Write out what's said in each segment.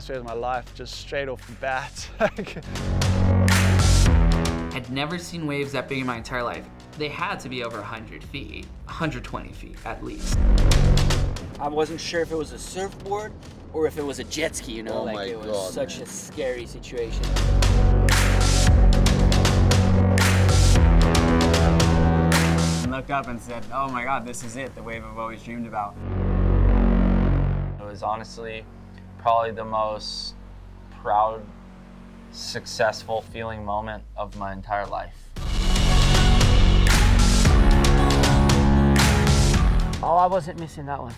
best waves of my life, just straight off the bat. I'd never seen waves that big in my entire life. They had to be over 100 feet, 120 feet at least. I wasn't sure if it was a surfboard or if it was a jet ski, you know, Oh like my it was God, such man. a scary situation. I looked up and said, oh my God, this is it, the wave I've always dreamed about. It was honestly probably the most proud, successful feeling moment of my entire life. Oh, I wasn't missing that one.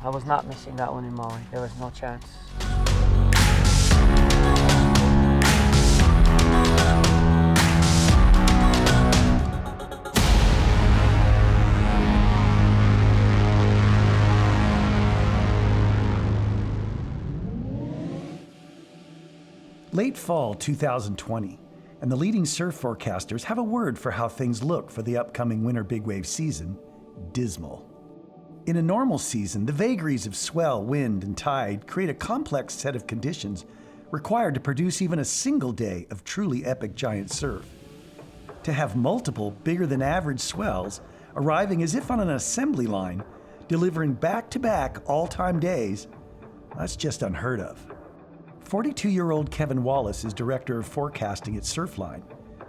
I was not missing that one in Maui. There was no chance. Late fall 2020, and the leading surf forecasters have a word for how things look for the upcoming winter big wave season: dismal. In a normal season, the vagaries of swell, wind, and tide create a complex set of conditions required to produce even a single day of truly epic giant surf. To have multiple bigger than average swells arriving as if on an assembly line, delivering back-to-back all-time days, that's just unheard of. 42-year-old Kevin Wallace is director of forecasting at Surfline,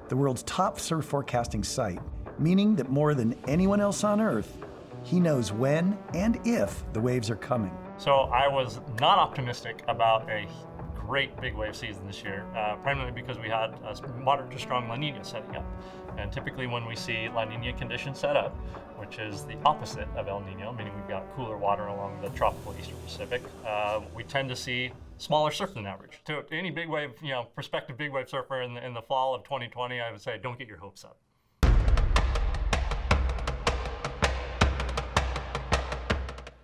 the world's top surf forecasting site, meaning that more than anyone else on Earth, he knows when and if the waves are coming. So I was not optimistic about a great big wave season this year, primarily because we had a moderate to strong La Nina setting up. And typically when we see La Nina conditions set up, which is the opposite of El Nino, meaning we've got cooler water along the tropical Eastern Pacific, we tend to see smaller surf than average. To any big wave, prospective big wave surfer in the fall of 2020, I would say don't get your hopes up.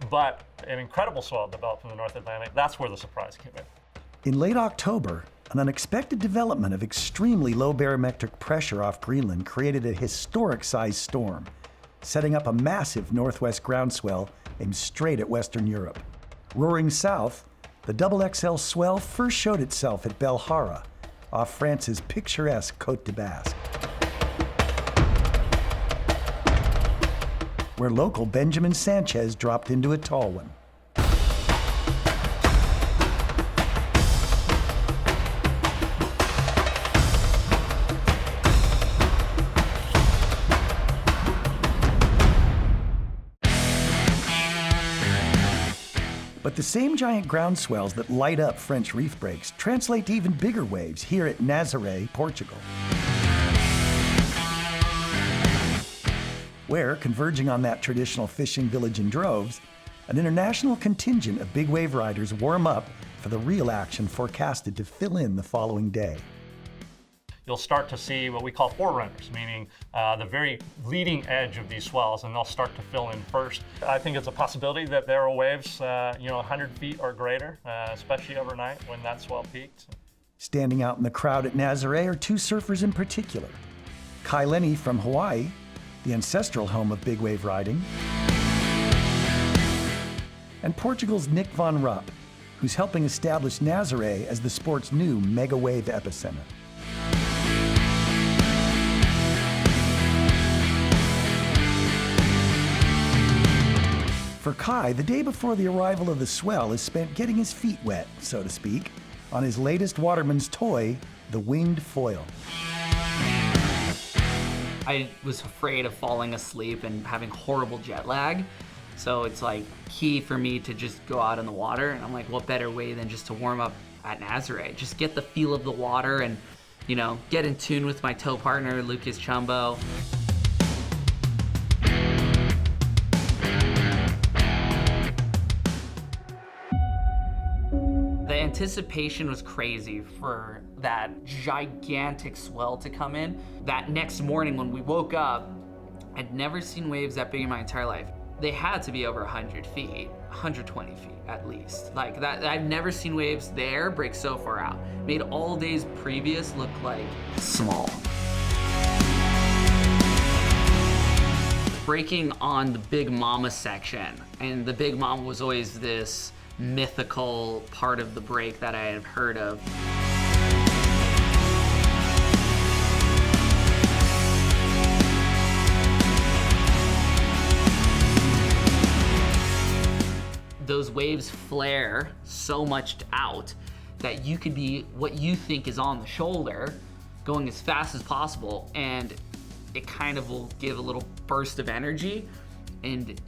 But an incredible swell developed from the North Atlantic. That's where the surprise came in. In late October, an unexpected development of extremely low barometric pressure off Greenland created a historic-sized storm, setting up a massive northwest groundswell aimed straight at Western Europe. Roaring south, the XXL swell first showed itself at Belhara, off France's picturesque Côte de Basque, where local Benjamin Sanchez dropped into a tall one. But the same giant ground swells that light up French reef breaks translate to even bigger waves here at Nazarè, Portugal, where, converging on that traditional fishing village in droves, an international contingent of big wave riders warm up for the real action forecasted to fill in the following day. You'll start to see what we call forerunners, meaning the very leading edge of these swells, and they'll start to fill in first. I think it's a possibility that there are waves 100 feet or greater, especially overnight when that swell peaks. Standing out in the crowd at Nazarè are two surfers in particular: Lenny from Hawaii, the ancestral home of big wave riding, and Portugal's Nick van Rupp, who's helping establish Nazarè as the sport's new mega wave epicenter. For Kai, the day before the arrival of the swell is spent getting his feet wet, so to speak, on his latest waterman's toy, the winged foil. I was afraid of falling asleep and having horrible jet lag. So it's like key for me to just go out in the water. And I'm like, what better way than just to warm up at Nazarè? Just get the feel of the water and, get in tune with my tow partner, Lucas Chumbo. The anticipation was crazy for that gigantic swell to come in. That next morning when we woke up, I'd never seen waves that big in my entire life. They had to be over 100 feet, 120 feet at least. Like that, I've never seen waves there break so far out. Made all days previous look like small. Breaking on the Big Mama section, and the Big Mama was always this mythical part of the break that I had heard of. Those waves flare so much out that you could be what you think is on the shoulder going as fast as possible, and it kind of will give a little burst of energy. And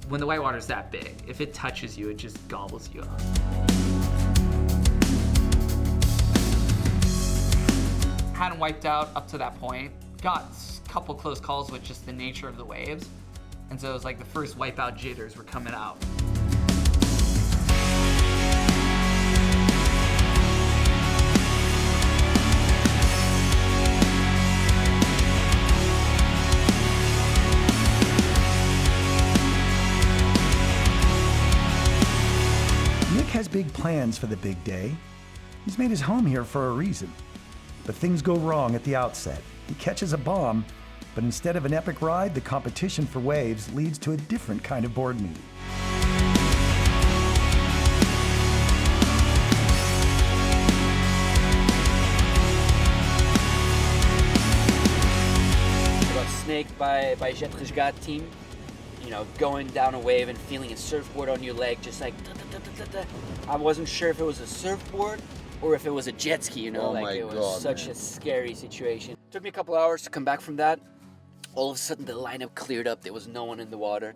when the whitewater's that big, if it touches you, it just gobbles you up. Hadn't wiped out up to that point. Got a couple close calls with just the nature of the waves. And so it was like the first wipeout jitters were coming out. Has big plans for the big day. He's made his home here for a reason. But things go wrong at the outset. He catches a bomb, but instead of an epic ride, the competition for waves leads to a different kind of board meeting. I got snaked by Jet Resgate team. You know, going down a wave and feeling a surfboard on your leg, just like I wasn't sure if it was a surfboard or if it was a jet ski, you know, it was such a scary situation. Took me a couple hours to come back from that. All of a sudden the lineup cleared up, there was no one in the water.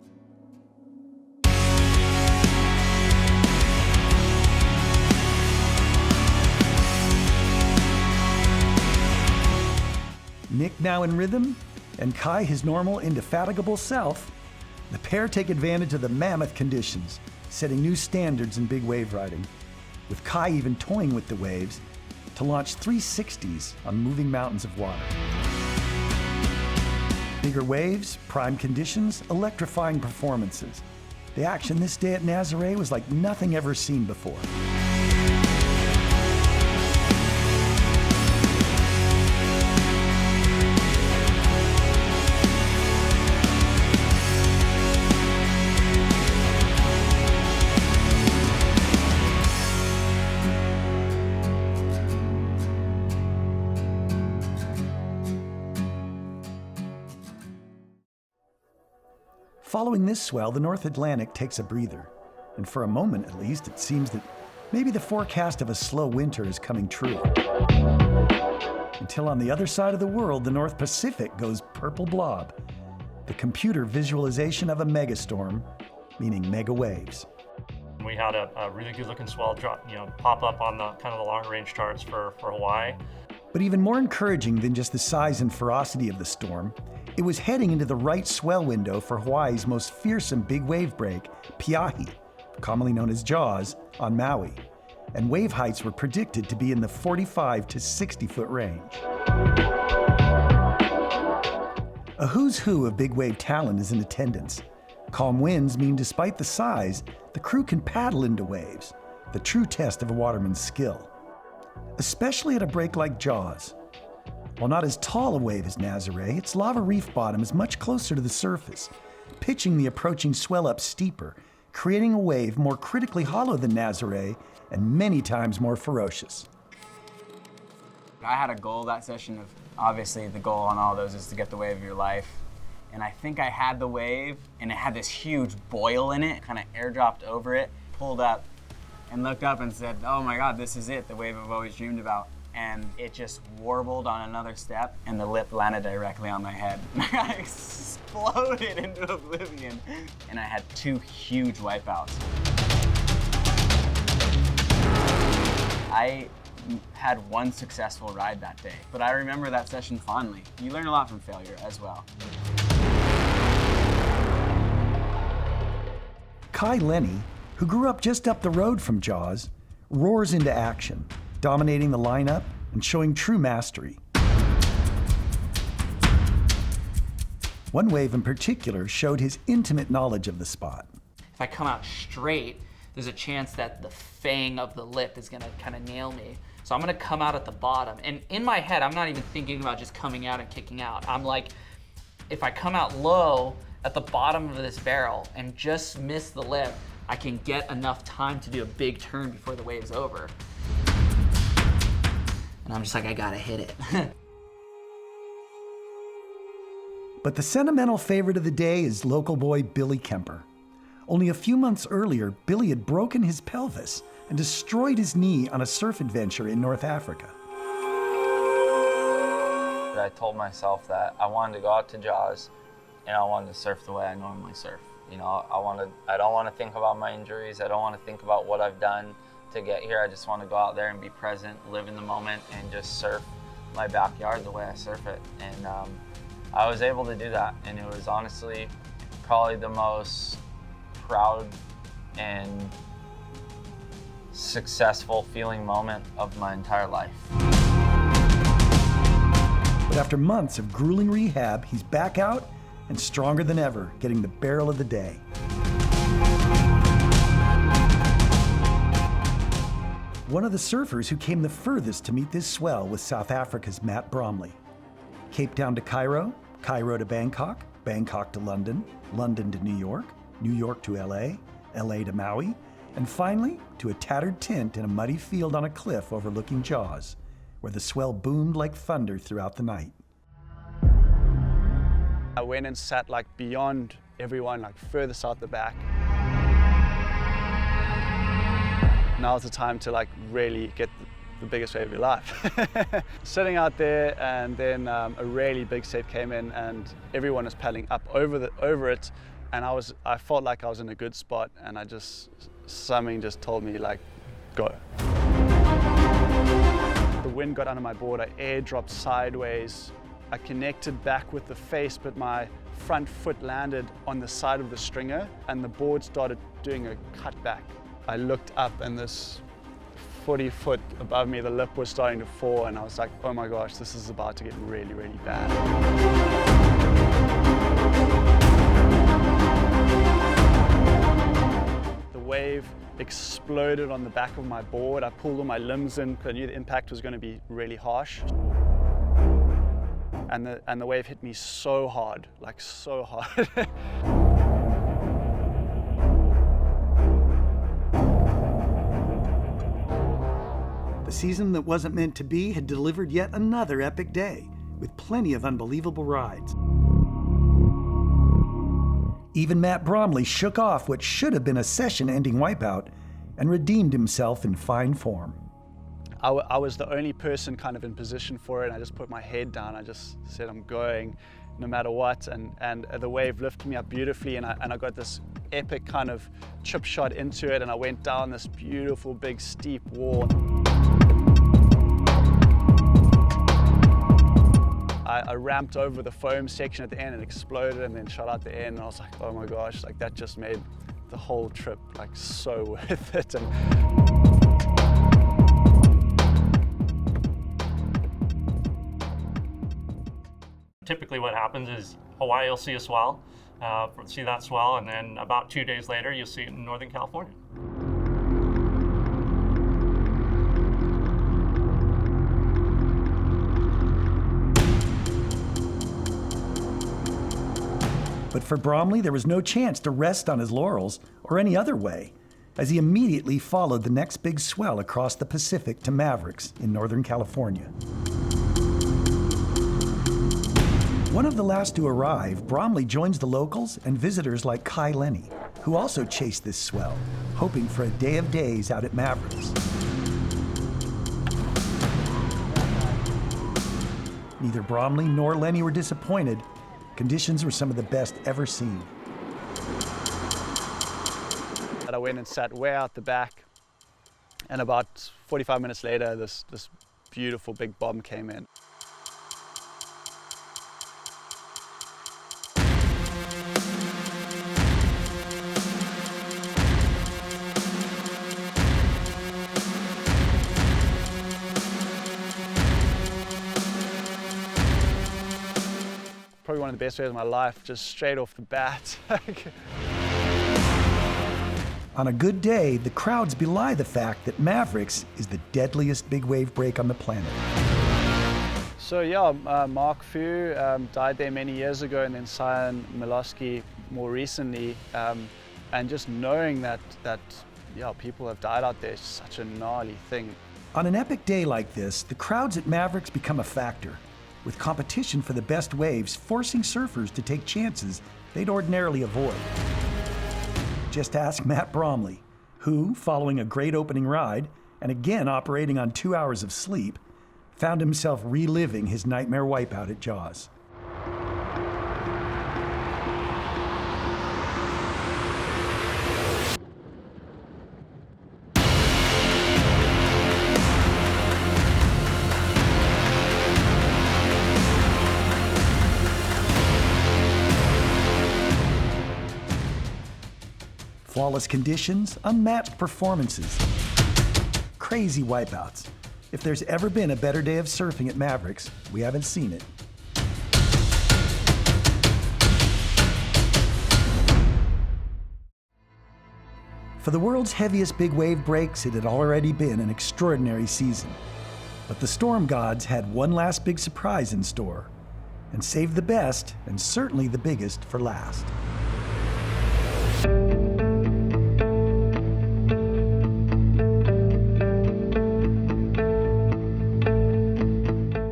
Nick now in rhythm, and Kai his normal, indefatigable self. The pair take advantage of the mammoth conditions, setting new standards in big wave riding, with Kai even toying with the waves to launch 360s on moving mountains of water. Bigger waves, prime conditions, electrifying performances. The action this day at Nazarè was like nothing ever seen before. Following this swell, the North Atlantic takes a breather. And for a moment, at least, it seems that maybe the forecast of a slow winter is coming true. Until on the other side of the world, the North Pacific goes purple blob. The computer visualization of a megastorm, meaning mega waves. We had a really good looking swell drop, pop up on the kind of the long range charts for Hawaii. But even more encouraging than just the size and ferocity of the storm, it was heading into the right swell window for Hawaii's most fearsome big wave break, Piahi, commonly known as Jaws, on Maui. And wave heights were predicted to be in the 45 to 60 foot range. A who's who of big wave talent is in attendance. Calm winds mean despite the size, the crew can paddle into waves, the true test of a waterman's skill. Especially at a break like Jaws. While not as tall a wave as Nazarè, its lava reef bottom is much closer to the surface, pitching the approaching swell up steeper, creating a wave more critically hollow than Nazarè and many times more ferocious. I had a goal that session of, obviously the goal on all those is to get the wave of your life. And I think I had the wave and it had this huge boil in it, kind of airdropped over it, pulled up and looked up and said, oh my God, this is it, the wave I've always dreamed about. And it just warbled on another step and the lip landed directly on my head. I exploded into oblivion. And I had 2 huge wipeouts. I had 1 successful ride that day, but I remember that session fondly. You learn a lot from failure as well. Kai Lenny, who grew up just up the road from Jaws, roars into action, dominating the lineup and showing true mastery. One wave in particular showed his intimate knowledge of the spot. If I come out straight, there's a chance that the fang of the lip is gonna kind of nail me. So I'm gonna come out at the bottom. And in my head, I'm not even thinking about just coming out and kicking out. I'm like, if I come out low at the bottom of this barrel and just miss the lip, I can get enough time to do a big turn before the wave's over. And I'm just like, I gotta hit it. But the sentimental favorite of the day is local boy Billy Kemper. Only a few months earlier, Billy had broken his pelvis and destroyed his knee on a surf adventure in North Africa. I told myself that I wanted to go out to Jaws and I wanted to surf the way I normally surf. You know, I don't want to think about my injuries. I don't want to think about what I've done to get here. I just want to go out there and be present, live in the moment, and just surf my backyard the way I surf it. And I was able to do that, and it was honestly probably the most proud and successful feeling moment of my entire life. But after months of grueling rehab, he's back out and stronger than ever, getting the barrel of the day. One of the surfers who came the furthest to meet this swell was South Africa's Matt Bromley. Cape Town to Cairo, Cairo to Bangkok, Bangkok to London, London to New York, New York to LA, LA to Maui, and finally to a tattered tent in a muddy field on a cliff overlooking Jaws, where the swell boomed like thunder throughout the night. I went and sat like beyond everyone, like furthest out the back. Now's the time to like really get the biggest wave of your life. Sitting out there, and then a really big set came in and everyone was paddling up over it, and I felt like I was in a good spot, and something just told me like, go. The wind got under my board, I airdropped sideways. I connected back with the face, but my front foot landed on the side of the stringer and the board started doing a cutback. I looked up and this 40 foot above me, the lip was starting to fall, and I was like, oh my gosh, this is about to get really, really bad. The wave exploded on the back of my board. I pulled all my limbs in because I knew the impact was going to be really harsh. And the wave hit me so hard, like so hard. The season that wasn't meant to be had delivered yet another epic day, with plenty of unbelievable rides. Even Matt Bromley shook off what should have been a session-ending wipeout and redeemed himself in fine form. I was the only person kind of in position for it, and I just put my head down. I just said, I'm going no matter what, and the wave lifted me up beautifully, and I got this epic kind of chip shot into it, and I went down this beautiful big steep wall. I ramped over the foam section at the end and exploded, and then shot out the end, and I was like, oh my gosh, like that just made the whole trip like so worth it. Typically what happens is Hawaii will see a swell, see that swell, and then about 2 days later you'll see it in Northern California. But for Bromley, there was no chance to rest on his laurels or any other way, as he immediately followed the next big swell across the Pacific to Mavericks in Northern California. One of the last to arrive, Bromley joins the locals and visitors like Lenny, who also chased this swell, hoping for a day of days out at Mavericks. Neither Bromley nor Lenny were disappointed. Conditions were some of the best ever seen. I went and sat way out the back, and about 45 minutes later, this beautiful big bomb came in. Probably one of the best waves of my life, just straight off the bat. On a good day, the crowds belie the fact that Mavericks is the deadliest big wave break on the planet. So yeah, Mark Fu died there many years ago, and then Sion Milosky more recently. And just knowing that yeah, people have died out there is such a gnarly thing. On an epic day like this, the crowds at Mavericks become a factor, with competition for the best waves forcing surfers to take chances they'd ordinarily avoid. Just ask Matt Bromley, who, following a great opening ride, and again operating on 2 hours of sleep, found himself reliving his nightmare wipeout at Jaws. Flawless conditions, unmatched performances, crazy wipeouts. If there's ever been a better day of surfing at Mavericks, we haven't seen it. For the world's heaviest big wave breaks, it had already been an extraordinary season. But the storm gods had one last big surprise in store, and saved the best, and certainly the biggest, for last.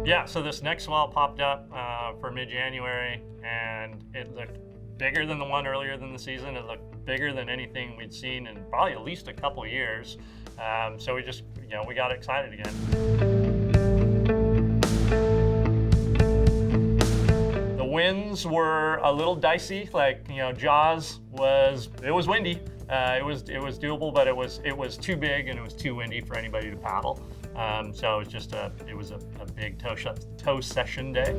Yeah, so this next swell popped up for mid-January, and it looked bigger than the one earlier than the season. It looked bigger than anything we'd seen in probably at least a couple years. So we just, we got excited again. The winds were a little dicey. Like, Jaws was windy. It was doable, but it was too big and it was too windy for anybody to paddle. So it was a big tow session day.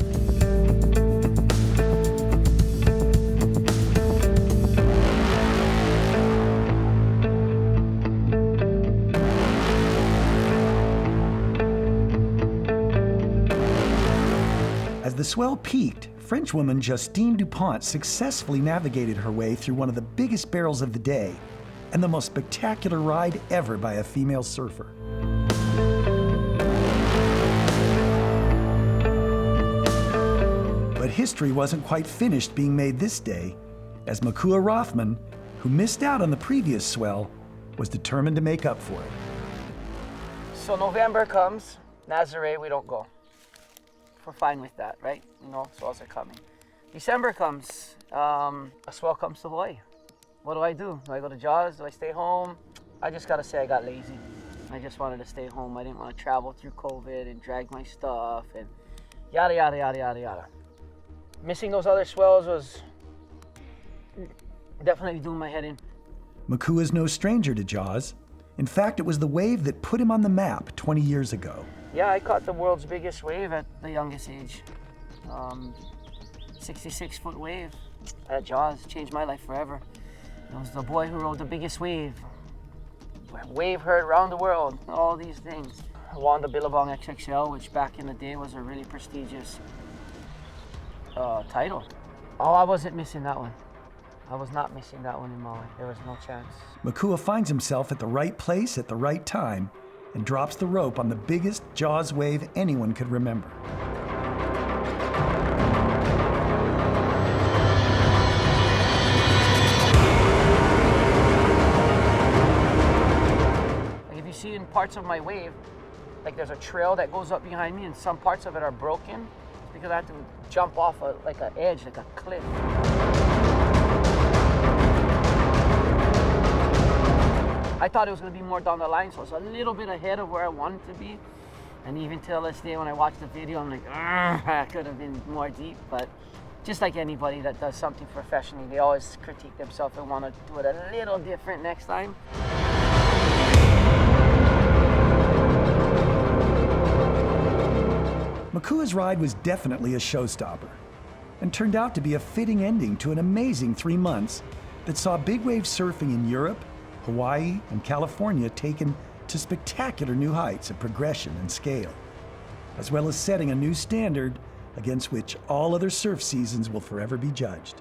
As the swell peaked, Frenchwoman Justine Dupont successfully navigated her way through one of the biggest barrels of the day and the most spectacular ride ever by a female surfer. But history wasn't quite finished being made this day, as Makua Rothman, who missed out on the previous swell, was determined to make up for it. So November comes, Nazarè, we don't go. We're fine with that, right? Swells are coming. December comes, a swell comes to Hawaii. What do? Do I go to Jaws? Do I stay home? I just gotta say I got lazy. I just wanted to stay home. I didn't want to travel through COVID and drag my stuff and yada, yada, yada, yada, yada. Missing those other swells was definitely doing my head in. Makua's no stranger to Jaws. In fact, it was the wave that put him on the map 20 years ago. Yeah, I caught the world's biggest wave at the youngest age. 66-foot wave at Jaws. Changed my life forever. It was the boy who rode the biggest wave. Wave heard around the world, all these things. I won the Billabong XXL, which back in the day was a really prestigious title. Oh, I wasn't missing that one. I was not missing that one in Maui. There was no chance. Makua finds himself at the right place at the right time and drops the rope on the biggest Jaws wave anyone could remember. Like if you see in parts of my wave, like there's a trail that goes up behind me and some parts of it are broken because I had to jump off like an edge, like a cliff. I thought it was going to be more down the line, so it's a little bit ahead of where I wanted to be. And even till this day, when I watch the video, I'm like, I could have been more deep. But just like anybody that does something professionally, they always critique themselves and want to do it a little different next time. Makua's ride was definitely a showstopper and turned out to be a fitting ending to an amazing 3 months that saw big wave surfing in Europe, Hawaii, and California taken to spectacular new heights of progression and scale, as well as setting a new standard against which all other surf seasons will forever be judged.